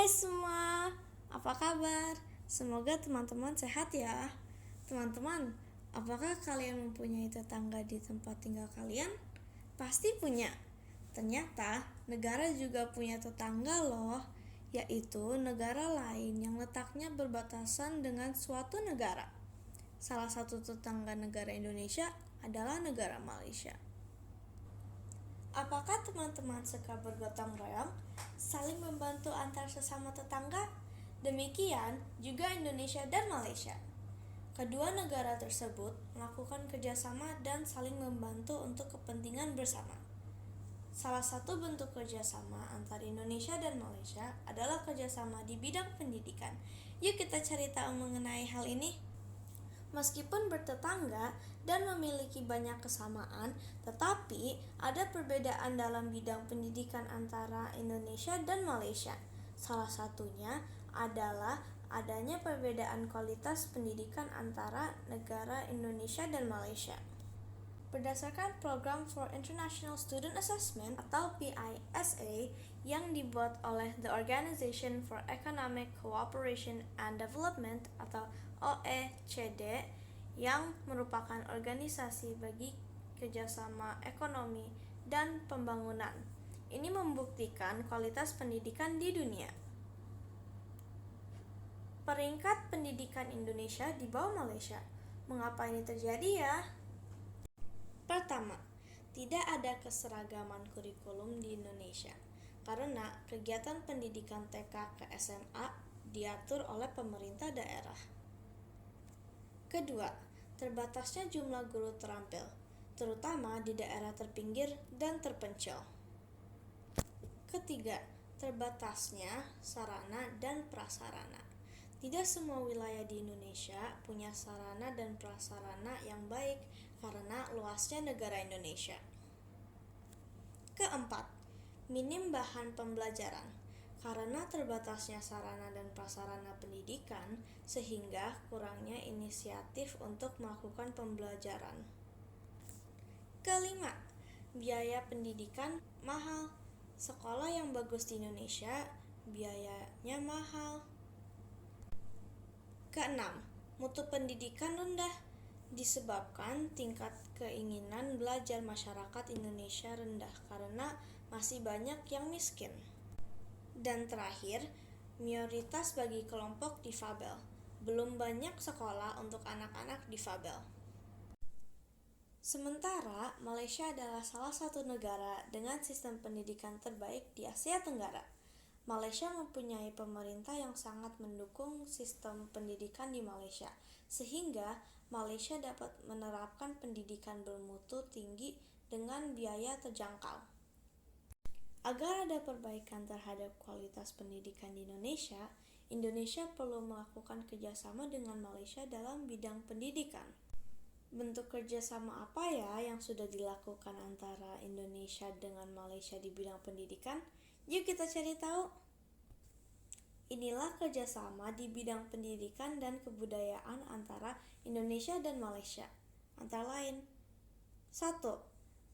Hai semua, apa kabar? Semoga teman-teman sehat ya. Teman-teman, apakah kalian mempunyai tetangga di tempat tinggal kalian? Pasti punya. Ternyata negara juga punya tetangga loh, yaitu negara lain yang letaknya berbatasan dengan suatu negara. Salah satu tetangga negara Indonesia adalah negara Malaysia. Apakah teman-teman suka bergotong royong, saling membantu antar sesama tetangga? Demikian juga Indonesia dan Malaysia. Kedua negara tersebut melakukan kerjasama dan saling membantu untuk kepentingan bersama. Salah satu bentuk kerjasama antara Indonesia dan Malaysia adalah kerjasama di bidang pendidikan. Yuk kita cari tahu mengenai hal ini. Meskipun bertetangga dan memiliki banyak kesamaan, tetapi ada perbedaan dalam bidang pendidikan antara Indonesia dan Malaysia. Salah satunya adalah adanya perbedaan kualitas pendidikan antara negara Indonesia dan Malaysia. Berdasarkan Program for International Student Assessment atau PISA yang dibuat oleh The Organization for Economic Cooperation and Development atau OECD yang merupakan organisasi bagi kerjasama ekonomi dan pembangunan. Ini membuktikan kualitas pendidikan di dunia. Peringkat pendidikan Indonesia di bawah Malaysia. Mengapa ini terjadi ya? Pertama, tidak ada keseragaman kurikulum di Indonesia karena kegiatan pendidikan TK ke SMA diatur oleh pemerintah daerah. Kedua, terbatasnya jumlah guru terampil, terutama di daerah terpinggir dan terpencil. Ketiga, terbatasnya sarana dan prasarana. Tidak semua wilayah di Indonesia punya sarana dan prasarana yang baik karena luasnya negara Indonesia. Keempat, minim bahan pembelajaran. Karena terbatasnya sarana dan prasarana pendidikan, sehingga kurangnya inisiatif untuk melakukan pembelajaran. Kelima, biaya pendidikan mahal. Sekolah yang bagus di Indonesia biayanya mahal. Keenam, mutu pendidikan rendah disebabkan tingkat keinginan belajar masyarakat Indonesia rendah karena masih banyak yang miskin. Dan terakhir, minoritas bagi kelompok difabel. Belum banyak sekolah untuk anak-anak difabel. Sementara, Malaysia adalah salah satu negara dengan sistem pendidikan terbaik di Asia Tenggara. Malaysia mempunyai pemerintah yang sangat mendukung sistem pendidikan di Malaysia, sehingga Malaysia dapat menerapkan pendidikan bermutu tinggi dengan biaya terjangkau. Agar ada perbaikan terhadap kualitas pendidikan di Indonesia, Indonesia perlu melakukan kerjasama dengan Malaysia dalam bidang pendidikan. Bentuk kerjasama apa ya yang sudah dilakukan antara Indonesia dengan Malaysia di bidang pendidikan? Yuk kita cari tahu. Inilah kerjasama di bidang pendidikan dan kebudayaan antara Indonesia dan Malaysia. Antara lain, 1.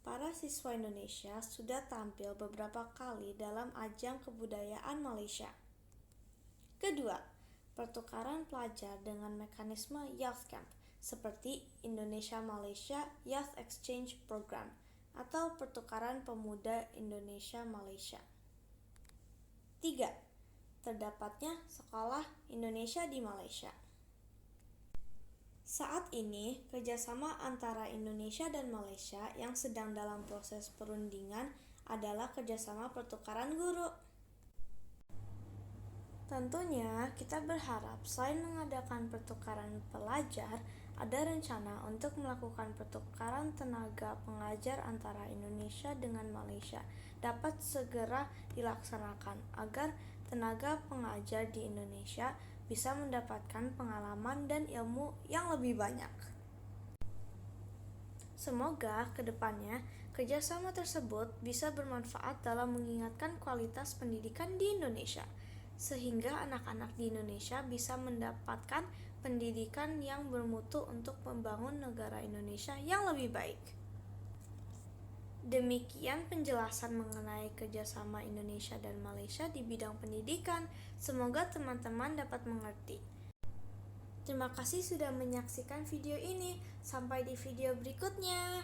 Para siswa Indonesia sudah tampil beberapa kali dalam ajang kebudayaan Malaysia. Kedua, pertukaran pelajar dengan mekanisme Youth Camp seperti Indonesia-Malaysia Youth Exchange Program atau pertukaran pemuda Indonesia-Malaysia. 3. Terdapatnya sekolah Indonesia di Malaysia. Saat ini, kerjasama antara Indonesia dan Malaysia yang sedang dalam proses perundingan adalah kerjasama pertukaran guru. Tentunya, kita berharap selain mengadakan pertukaran pelajar, ada rencana untuk melakukan pertukaran tenaga pengajar antara Indonesia dengan Malaysia dapat segera dilaksanakan agar tenaga pengajar di Indonesia bisa mendapatkan pengalaman dan ilmu yang lebih banyak. Semoga ke depannya kerjasama tersebut bisa bermanfaat dalam mengingatkan kualitas pendidikan di Indonesia, sehingga anak-anak di Indonesia bisa mendapatkan pendidikan yang bermutu untuk membangun negara Indonesia yang lebih baik. Demikian penjelasan mengenai kerjasama Indonesia dan Malaysia di bidang pendidikan. Semoga teman-teman dapat mengerti. Terima kasih sudah menyaksikan video ini. Sampai di video berikutnya.